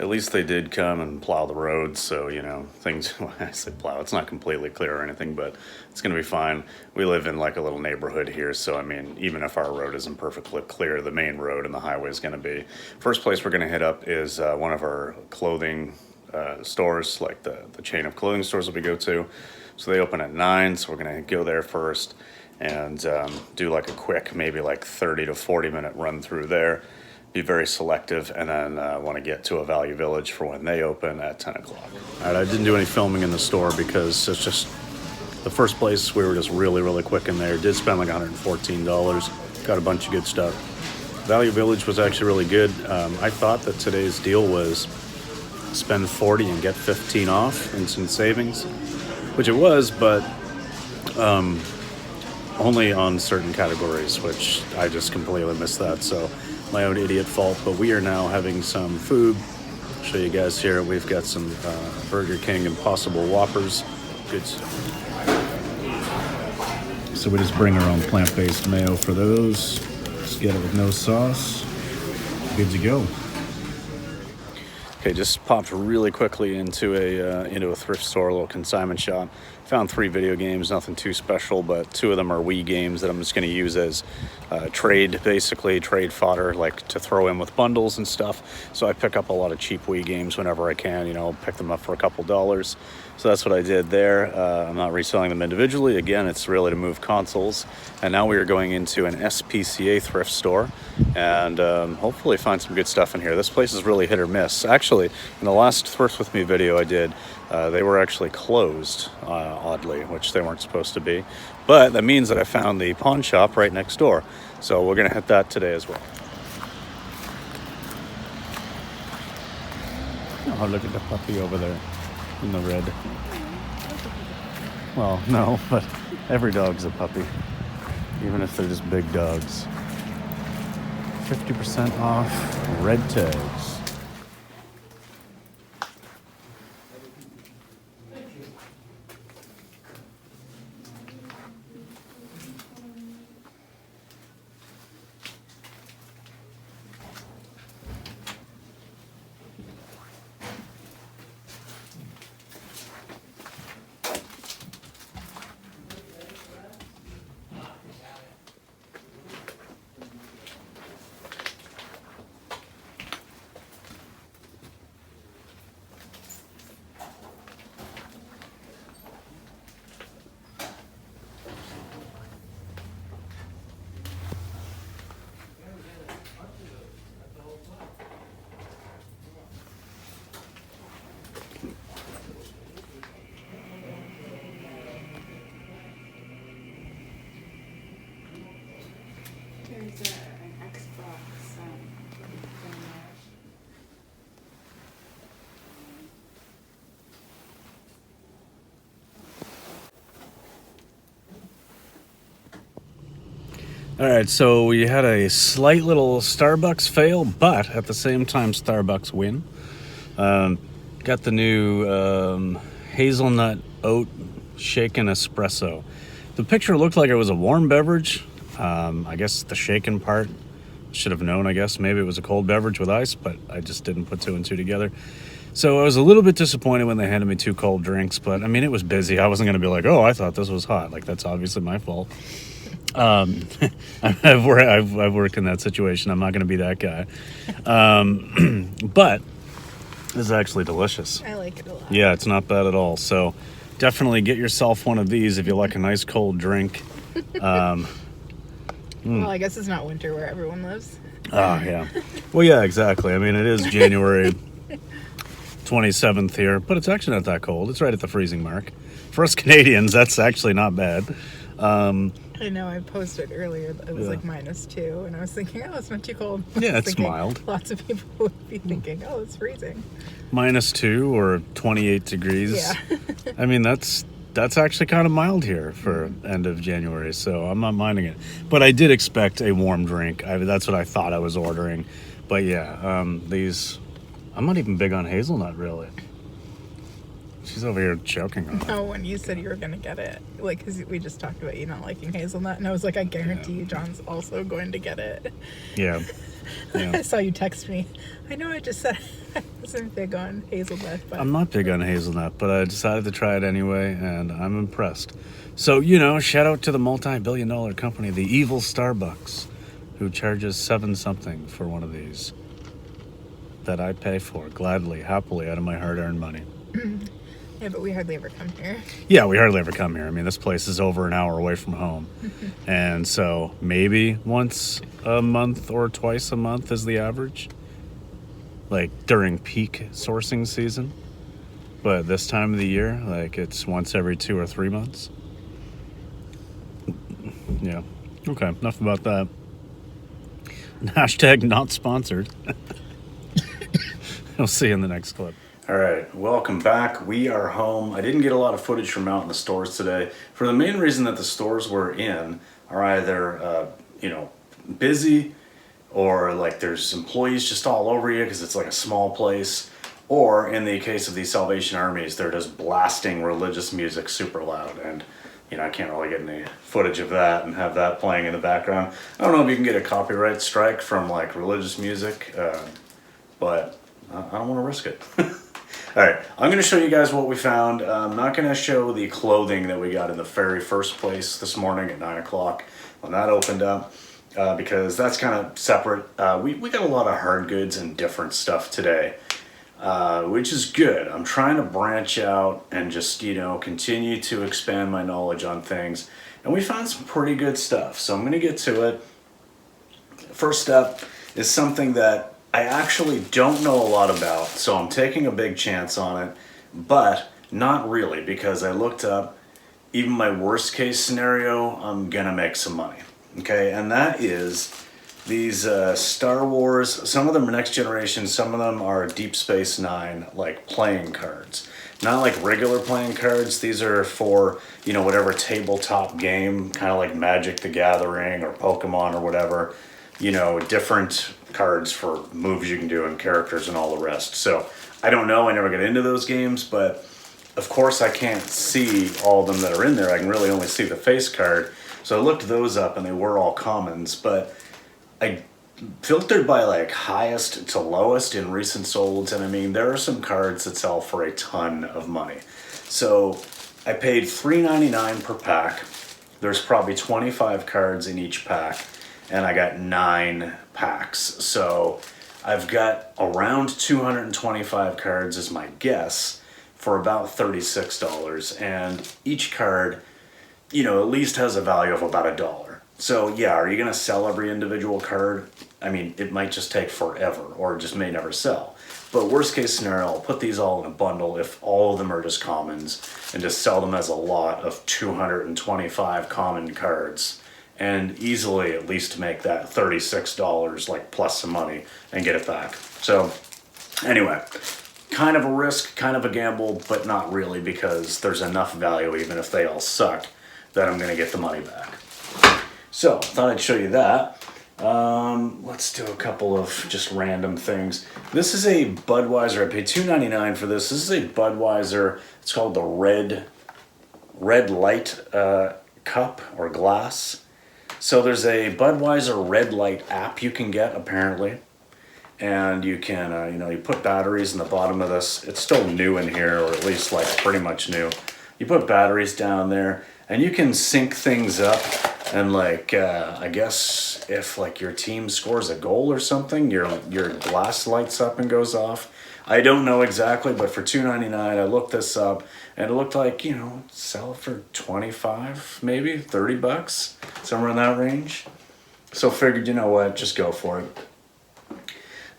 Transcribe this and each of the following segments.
at least they did come and plow the roads, so, you know, things, when I say plow, it's not completely clear or anything, but it's going to be fine. We live in like a little neighborhood here, so I mean, even if our road isn't perfectly clear, the main road and the highway is going to be. First place we're going to hit up is one of our clothing stores, like the chain of clothing stores that we go to. So they open at 9, so we're going to go there first and do like a quick, maybe like 30 to 40 minute run through there. Be very selective, and then want to get to a Value Village for when they open at 10 o'clock. All right, I didn't do any filming in the store because it's just the first place we were just really quick in there. Did spend like $114. Got a bunch of good stuff. Value Village was actually really good. I thought that today's deal was spend 40 and get 15 off, instant savings, which it was, but only on certain categories, which I just completely missed that. So my own idiot fault, but we are now having some food. I'll show you guys here. We've got some Burger King Impossible Whoppers. Good stuff. So we just bring our own plant-based mayo for those. Just get it with no sauce. Good to go. Okay, just popped really quickly into a thrift store, a little consignment shop. Found 3 video games, nothing too special, but 2 of them are Wii games that I'm just going to use as trade fodder, like to throw in with bundles and stuff. So I pick up a lot of cheap Wii games whenever I can, you know, pick them up for a couple dollars. So that's what I did there. I'm not reselling them individually. Again, it's really to move consoles. And now we are going into an SPCA thrift store and hopefully find some good stuff in here. This place is really hit or miss. Actually, in the last Thrift With Me video I did, they were actually closed, oddly, which they weren't supposed to be. But that means that I found the pawn shop right next door. So we're going to hit that today as well. Oh, look at the puppy over there in the red. Well, no, but every dog's a puppy, even if they're just big dogs. 50% off red tags. There's an Xbox thing All right, so we had a slight little Starbucks fail, but at the same time, Starbucks win. Got the new hazelnut oat shaken espresso. The picture looked like it was a warm beverage. I guess the shaken part, should have known, I guess. Maybe it was a cold beverage with ice, but I just didn't put 2 and 2 together. So I was a little bit disappointed when they handed me 2 cold drinks, but I mean, it was busy. I wasn't going to be like, oh, I thought this was hot. Like, that's obviously my fault. I've worked in that situation. I'm not going to be that guy. But this is actually delicious. I like it a lot. Yeah, it's not bad at all. So definitely get yourself one of these if you like a nice cold drink. Well, I guess it's not winter where everyone lives. Oh, yeah. Well, yeah, exactly. I mean, it is January 27th here, but it's actually not that cold. It's right at the freezing mark. For us Canadians, that's actually not bad. I know, I posted earlier that it was like -2, and I was thinking, oh, it's not too cold. Yeah, it's mild. Lots of people would be thinking, oh, it's freezing. -2 or 28 degrees. Yeah. I mean, that's actually kind of mild here for end of January, so I'm not minding it. But I did expect a warm drink. That's what I thought I was ordering. But yeah, these, I'm not even big on hazelnut, really. She's over here choking on it. No, when you said you were going to get it, like, because we just talked about you not liking hazelnut, and I was like, I guarantee you John's also going to get it. Yeah. I saw you text me. I know I just said Isn't big on hazelnut, but I'm not big on hazelnut, but I decided to try it anyway, and I'm impressed. So, shout out to the multi-billion-dollar company, the evil Starbucks, who charges 7 something for one of these that I pay for gladly, happily, out of my hard-earned money. yeah, but we hardly ever come here. Yeah, we hardly ever come here. I mean, this place is over an hour away from home. And so maybe once a month or twice a month is the average, like during peak sourcing season. But this time of the year, like it's once every 2 or 3 months. Yeah. Okay, enough about that. Hashtag not sponsored. I'll see you in the next clip. All right, welcome back. We are home. I didn't get a lot of footage from out in the stores today for the main reason that the stores we're in are either, busy, or like there's employees just all over you because it's like a small place, or in the case of these Salvation Armies, they're just blasting religious music super loud, and I can't really get any footage of that and have that playing in the background. I don't know if you can get a copyright strike from like religious music, but I don't want to risk it. All right, I'm going to show you guys what we found. I'm not going to show the clothing that we got in the very first place this morning at 9 o'clock when that opened up, because that's kind of separate. We got a lot of hard goods and different stuff today, which is good. I'm trying to branch out and just, continue to expand my knowledge on things. And we found some pretty good stuff, so I'm going to get to it. First step is something that I actually don't know a lot about, so I'm taking a big chance on it, but not really, because I looked up even my worst case scenario, I'm gonna make some money. Okay, and that is these Star Wars, some of them are next generation, some of them are Deep Space Nine, like playing cards. Not like regular playing cards, these are for, whatever tabletop game, kind of like Magic the Gathering or Pokemon or whatever, different cards for moves you can do and characters and all the rest. So I don't know, I never get into those games, but of course I can't see all of them that are in there. I can really only see the face card. So I looked those up and they were all commons, but I filtered by like highest to lowest in recent solds, and I mean there are some cards that sell for a ton of money. So I paid $3.99 per pack. There's probably 25 cards in each pack, and I got 9 packs. So I've got around 225 cards is my guess for about $36, and each card, at least has a value of about $1. So yeah, are you gonna sell every individual card? I mean, it might just take forever, or it just may never sell. But worst case scenario, I'll put these all in a bundle if all of them are just commons, and just sell them as a lot of 225 common cards, and easily at least make that $36 like plus some money and get it back. So anyway, kind of a risk, kind of a gamble, but not really, because there's enough value even if they all suck that I'm gonna get the money back. So thought I'd show you that. Let's do a couple of just random things. This is a Budweiser. I paid $2.99 for this. This is a Budweiser. It's called the Red Light cup or glass. So there's a Budweiser Red Light app you can get apparently, and you can you put batteries in the bottom of this. It's still new in here, or at least like pretty much new. You put batteries down there, and you can sync things up. And like, I guess if like your team scores a goal or something, your glass lights up and goes off. I don't know exactly, but for $2.99, I looked this up, and it looked like, sell it for 25, maybe $30, somewhere in that range. So figured, you know what, just go for it.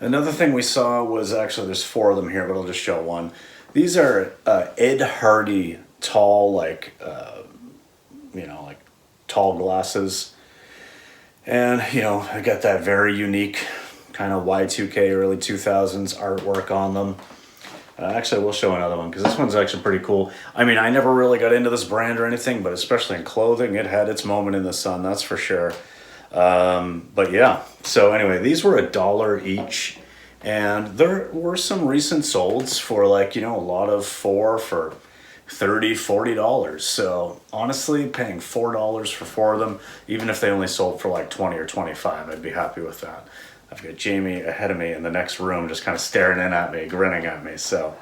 Another thing we saw was, actually there's 4 of them here, but I'll just show one. These are Ed Hardy tall, like tall glasses. And, I got that very unique kind of Y2K, early 2000s artwork on them. Actually, we'll show another one, because this one's actually pretty cool. I mean, I never really got into this brand or anything, but especially in clothing, it had its moment in the sun, that's for sure. But yeah, so anyway, these were $1 each. And there were some recent solds for like, a lot of 4 for $30, $40. So honestly, paying $4 for 4 of them, even if they only sold for like 20 or 25, I'd be happy with that. I've got Jamie ahead of me in the next room just kind of staring in at me, grinning at me. So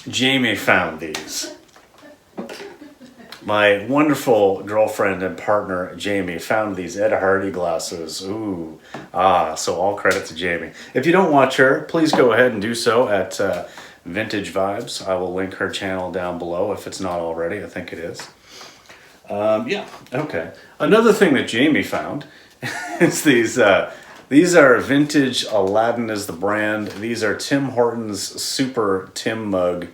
Jamie found these. My wonderful girlfriend and partner, Jamie, found these Ed Hardy glasses. Ooh, so all credit to Jamie. If you don't watch her, please go ahead and do so at Vintage Vibes. I will link her channel down below if it's not already. I think it is. Yeah, okay. Another thing that Jamie found is these. These are vintage Aladdin is the brand. These are Tim Hortons Super Tim mug.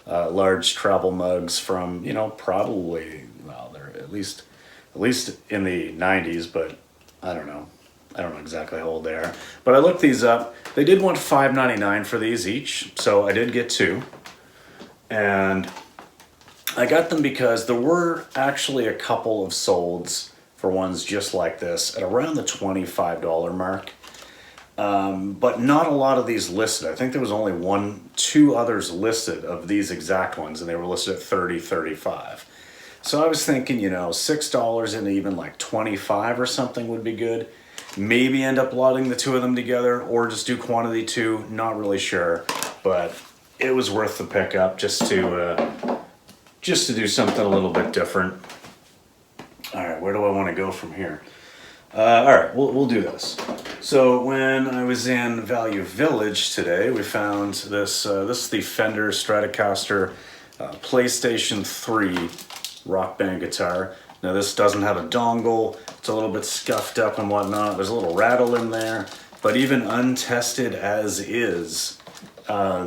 Large travel mugs from, you know, probably, well, they're at least in the 90s, but I don't know exactly how old they are. But I looked these up. They did want $5.99 for these each, so I did get two. And I got them because there were actually a couple of solds for ones just like this at around the $25 mark. But not a lot of these listed. I think there was only two others listed of these exact ones, and they were listed at $30, $35. So I was thinking, you know, $6 and even like $25 or something would be good. Maybe end up lotting the two of them together or just do quantity two. Not really sure, but it was worth the pickup just to do something a little bit different. All right, where do I want to go from here? All right, we'll do this. So when I was in Value Village today, we found this. This is the Fender Stratocaster PlayStation 3 Rock Band guitar. Now this doesn't have a dongle. It's a little bit scuffed up and whatnot. There's a little rattle in there. But even untested as is,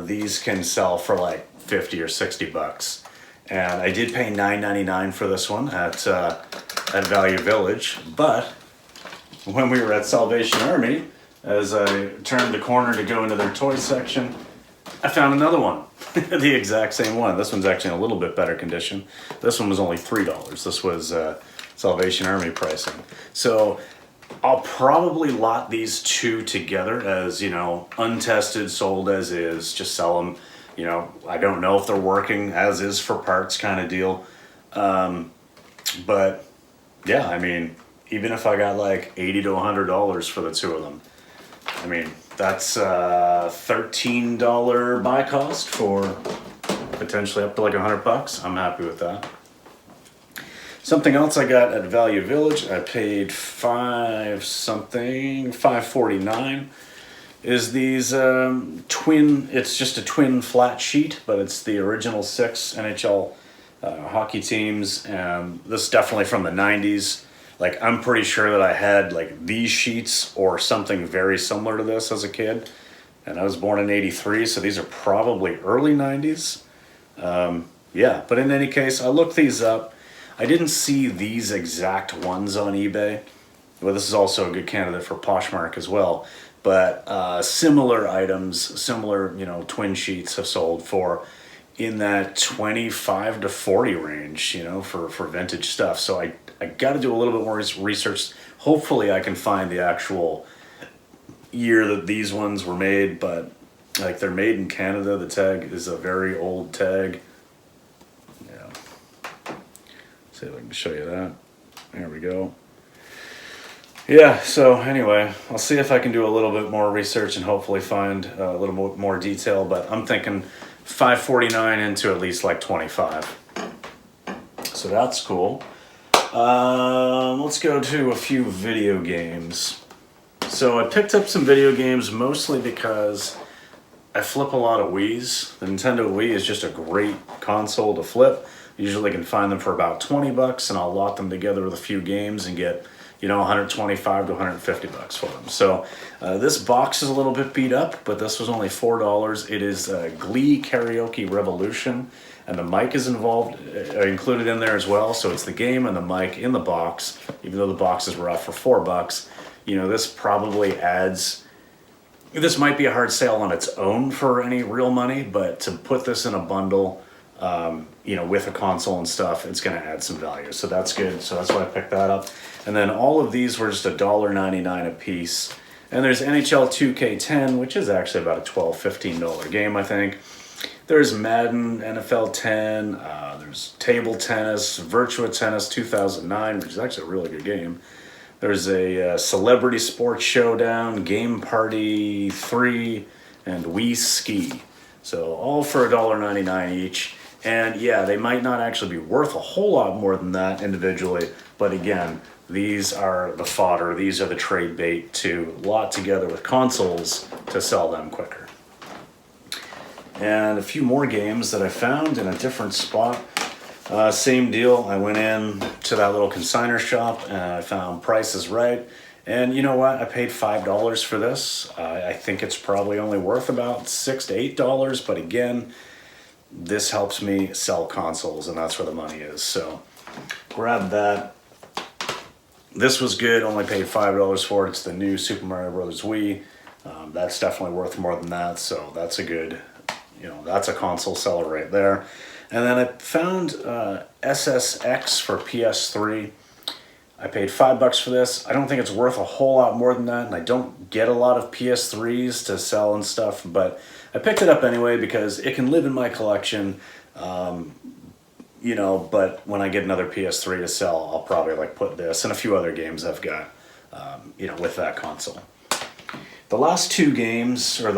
these can sell for like 50 or 60 bucks. And I did pay $9.99 for this one at Value Village, but when we were at Salvation Army, as I turned the corner to go into their toy section, I found another one, the exact same one. This one's actually in a little bit better condition. This one was only $3. This was Salvation Army pricing. So I'll probably lot these two together as, you know, untested, sold as is, just sell them. You know, I don't know if they're working as is for parts kind of deal. But yeah, I mean, even if I got like $80 to $100 for the two of them, I mean, that's $13 buy cost for potentially up to like $100. I'm happy with that. Something else I got at Value Village, I paid $5.49, is these twin, it's just a twin flat sheet, but it's the original 6 NHL hockey teams, and this is definitely from the 90s. Like, I'm pretty sure that I had like these sheets or something very similar to this as a kid. And I was born in '83, so these are probably early 90s. Yeah, but in any case, I looked these up. I didn't see these exact ones on eBay. Well, this is also a good candidate for Poshmark as well. But similar items, similar, you know, twin sheets have sold for in that 25 to 40 range, you know, for vintage stuff. So I got to do a little bit more research. Hopefully I can find the actual year that these ones were made, but like they're made in Canada. The tag is a very old tag. Yeah. See if I can show you that. There we go. Yeah, so anyway, I'll see if I can do a little bit more research and hopefully find a little more detail, but I'm thinking $5.49 into at least like $25. So that's cool. Let's go to a few video games. So I picked up some video games mostly because I flip a lot of Wiis. The Nintendo Wii is just a great console to flip. Usually can find them for about 20 bucks, and I'll lot them together with a few games and get, you know, 125 to 150 bucks for them. So this box is a little bit beat up, but this was only $4. It is Glee Karaoke Revolution, and the mic is included in there as well. So it's the game and the mic in the box, even though the boxes were up for $4. You know, this probably adds, this might be a hard sale on its own for any real money, but to put this in a bundle, you know, with a console and stuff, it's going to add some value. So that's good. So that's why I picked that up. And then all of these were just $1.99 a piece. And there's NHL 2K10, which is actually about a $12, $15 game, I think. There's Madden, NFL 10, there's Table Tennis, Virtua Tennis 2009, which is actually a really good game. There's a Celebrity Sports Showdown, Game Party 3, and We Ski. So all for $1.99 each. And yeah, they might not actually be worth a whole lot more than that individually, but again, these are the fodder, these are the trade bait to lot together with consoles to sell them quicker. And a few more games that I found in a different spot. Same deal, I went in to that little consignor shop and I found Price is Right. And you know what, I paid $5 for this. I think it's probably only worth about $6 to $8, but again, this helps me sell consoles and that's where the money is. So grab that. This was good, only paid $5 for it. It's the new Super Mario Bros. Wii. That's definitely worth more than that, so that's a good, that's a console seller right there. And then I found SSX for PS3. I paid $5 for this. I don't think it's worth a whole lot more than that, and I don't get a lot of PS3s to sell and stuff, but I picked it up anyway because it can live in my collection. But when I get another PS3 to sell, I'll probably like put this and a few other games I've got, with that console. The last two games, the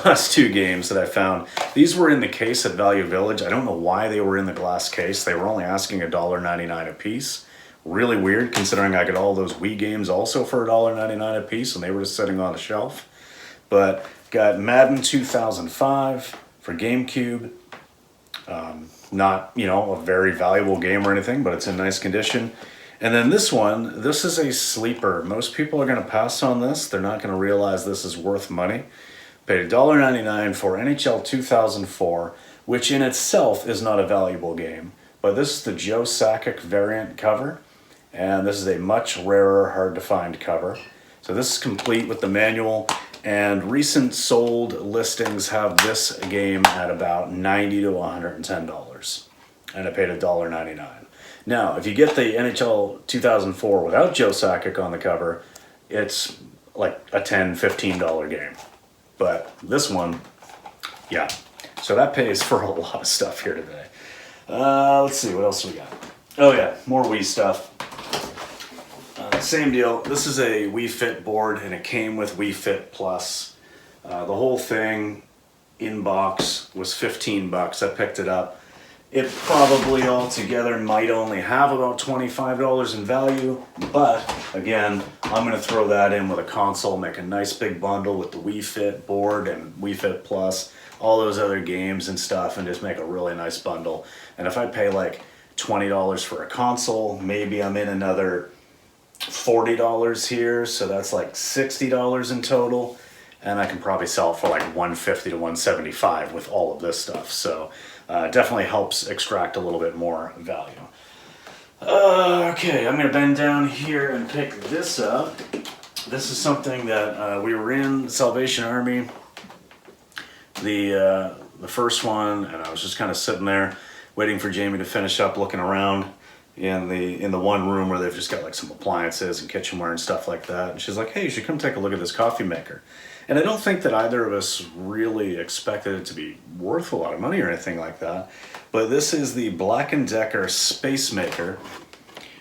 last two games that I found, these were in the case at Value Village. I don't know why they were in the glass case. They were only asking $1.99 a piece. Really weird considering I got all those Wii games also for $1.99 a piece and they were just sitting on a shelf. But got Madden 2005 for GameCube. Not, a very valuable game or anything, but it's in nice condition. And then this one, this is a sleeper. Most people are going to pass on this. They're not going to realize this is worth money. Paid $1.99 for NHL 2004, which in itself is not a valuable game. But this is the Joe Sakic variant cover. And this is a much rarer, hard to find cover. So this is complete with the manual. And recent sold listings have this game at about $90 to $110. And I paid $1.99. Now, if you get the NHL 2004 without Joe Sakic on the cover, it's like a $10, $15 game. But this one, yeah. So that pays for a lot of stuff here today. Let's see, what else we got? Oh yeah, more Wii stuff. Same deal. This is a Wii Fit board, and it came with Wii Fit Plus. The whole thing in box was $15. I picked it up. It probably altogether might only have about $25 in value, but again, I'm going to throw that in with a console, make a nice big bundle with the Wii Fit board and Wii Fit Plus, all those other games and stuff, and just make a really nice bundle. And if I pay like $20 for a console, maybe I'm in another $40 here, so that's like $60 in total, and I can probably sell it for like $150 to $175 with all of this stuff. So definitely helps extract a little bit more value. Okay, I'm gonna bend down here and pick this up. This is something that we were in Salvation Army, the first one, and I was just kind of sitting there waiting for Jamie to finish up, looking around in the one room where they've just got like some appliances and kitchenware and stuff like that. And she's like, hey, you should come take a look at this coffee maker. And I don't think that either of us really expected it to be worth a lot of money or anything like that. But this is the Black & Decker Space Maker.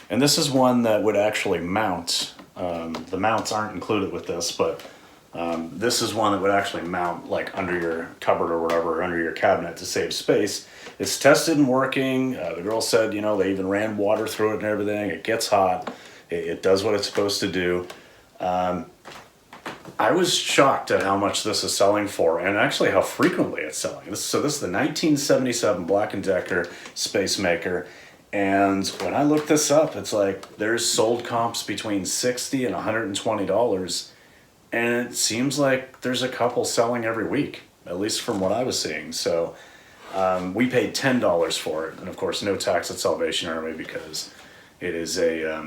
And this is one that would actually mount. The mounts aren't included with this, but this is one that would actually mount like under your cupboard or whatever, under your cabinet to save space. It's tested and working. The girl said, they even ran water through it and everything. It gets hot. It does what it's supposed to do. I was shocked at how much this is selling for, and actually how frequently it's selling. So this is the 1977 Black & Decker Space Maker. And when I looked this up, it's like there's sold comps between $60 and $120. And it seems like there's a couple selling every week, at least from what I was seeing. So we paid $10 for it, and of course no tax at Salvation Army because it is a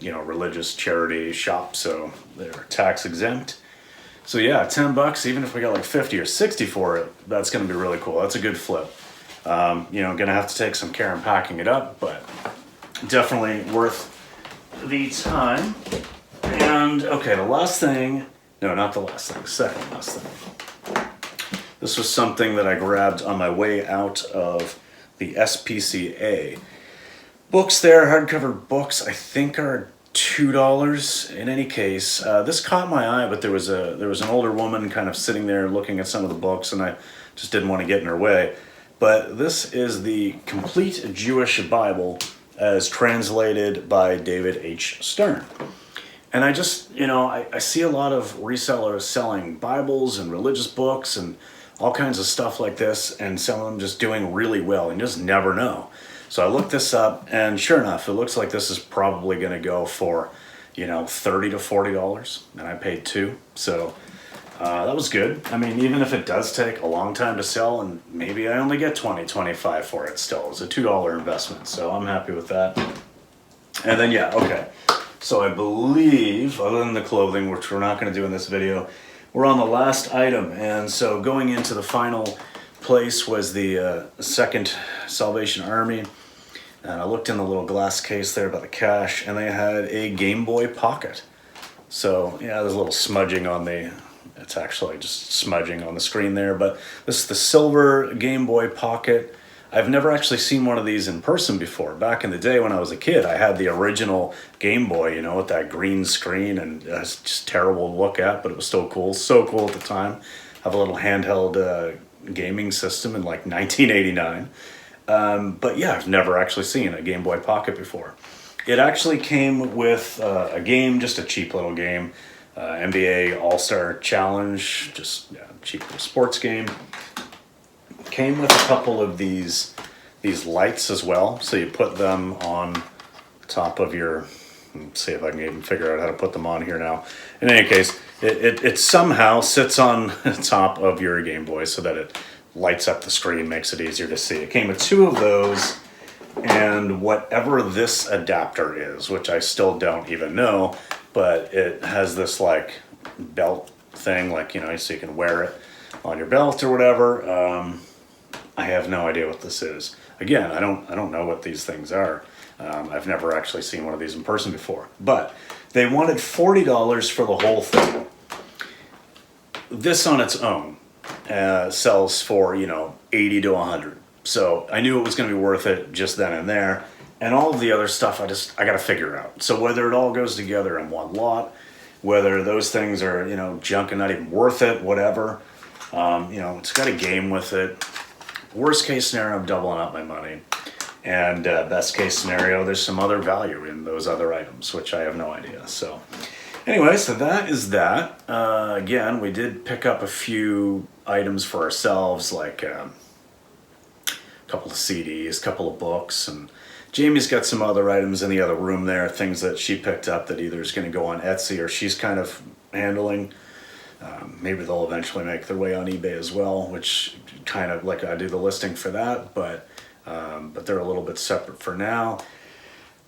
religious charity shop, so they're tax exempt. So yeah, $10, even if we got like 50 or 60 for it, that's gonna be really cool. That's a good flip. Gonna have to take some care in packing it up, but definitely worth the time. And okay, the last thing, no, not the last thing, second last thing. This was something that I grabbed on my way out of the SPCA. Books there, hardcover books, I think are $2 in any case. This caught my eye, but there was an older woman kind of sitting there looking at some of the books, and I just didn't want to get in her way. But this is the Complete Jewish Bible as translated by David H. Stern. And I just, I see a lot of resellers selling Bibles and religious books and all kinds of stuff like this, and some of them just doing really well, and you just never know. So I looked this up, and sure enough, it looks like this is probably going to go for, $30 to $40, and I paid $2. So that was good. I mean, even if it does take a long time to sell, and maybe I only get $20, $25 for it still, it's a $2 investment, so I'm happy with that. And then, yeah, okay. So I believe, other than the clothing, which we're not going to do in this video, we're on the last item. And so going into the final place was the Second Salvation Army. And I looked in the little glass case there by the cash, and they had a Game Boy Pocket. So yeah, there's a little smudging on it's actually just smudging on the screen there, but this is the silver Game Boy Pocket. I've never actually seen one of these in person before. Back in the day when I was a kid, I had the original Game Boy, with that green screen, and it's just terrible to look at, but it was still cool. So cool at the time. Have a little handheld gaming system in like 1989. But yeah, I've never actually seen a Game Boy Pocket before. It actually came with a game, just a cheap little game, NBA All-Star Challenge, just cheap little sports game. Came with a couple of these lights as well, so you put them on top of your, let's see if I can even figure out how to put them on here now. In any case, it somehow sits on top of your Game Boy so that it lights up the screen, makes it easier to see. It came with 2 of those, and whatever this adapter is, which I still don't even know, but it has this like belt thing, like, so you can wear it on your belt or whatever. I have no idea what this is. Again, I don't know what these things are. I've never actually seen one of these in person before. But they wanted $40 for the whole thing. This on its own sells for, 80 to 100. So I knew it was going to be worth it just then and there. And all of the other stuff, I got to figure out. So whether it all goes together in one lot, whether those things are, junk and not even worth it, whatever. It's got a game with it. Worst case scenario, I'm doubling up my money. And best case scenario, there's some other value in those other items, which I have no idea. So anyway, so that is that. Again, we did pick up a few items for ourselves, like a couple of CDs, a couple of books, and Jamie's got some other items in the other room there, things that she picked up that either is going to go on Etsy or she's kind of handling. Maybe they'll eventually make their way on eBay as well, which kind of like I do the listing for that, but they're a little bit separate for now.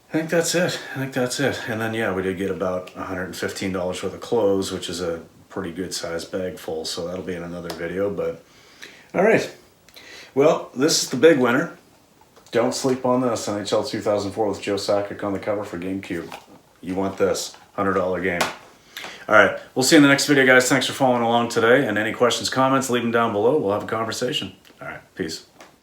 I think that's it. And then, yeah, we did get about $115 worth of clothes, which is a pretty good sized bag full, so that'll be in another video. But all right, well, this is the big winner. Don't sleep on this. NHL 2004 with Joe Sakic on the cover for GameCube. You want this $100 game. All right, we'll see you in the next video, guys. Thanks for following along today. And any questions, comments, leave them down below. We'll have a conversation. All right, peace.